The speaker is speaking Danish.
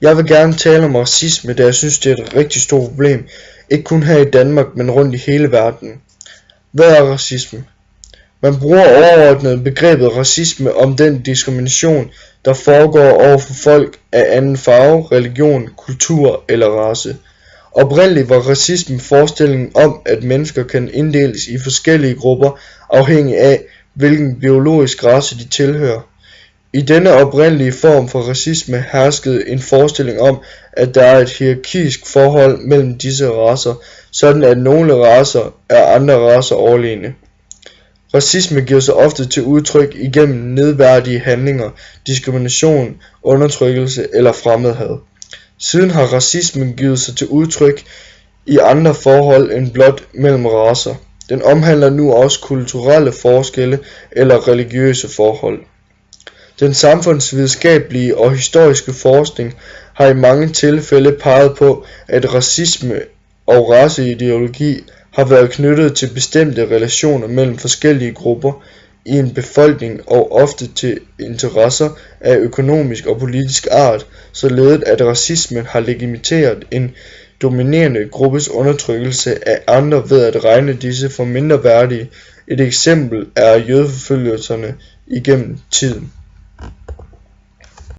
Jeg vil gerne tale om racisme, da jeg synes, det er et rigtig stort problem, ikke kun her i Danmark, men rundt i hele verden. Hvad er racisme? Man bruger overordnet begrebet racisme om den diskrimination, der foregår over for folk af anden farve, religion, kultur eller race. Oprindeligt var racisme forestillingen om, at mennesker kan inddeles i forskellige grupper afhængig af, hvilken biologisk race de tilhører. I denne oprindelige form for racisme herskede en forestilling om, at der er et hierarkisk forhold mellem disse racer, sådan at nogle racer er andre racer overlegne. Racisme giver sig ofte til udtryk igennem nedværdige handlinger, diskrimination, undertrykkelse eller fremmedhad. Siden har racismen givet sig til udtryk i andre forhold end blot mellem racer. Den omhandler nu også kulturelle forskelle eller religiøse forhold. Den samfundsvidenskabelige og historiske forskning har i mange tilfælde peget på, at racisme og raceideologi har været knyttet til bestemte relationer mellem forskellige grupper i en befolkning og ofte til interesser af økonomisk og politisk art, således at racismen har legitimeret en dominerende gruppes undertrykkelse af andre ved at regne disse for mindre værdige. Et eksempel er jødeforfølgelserne igennem tiden.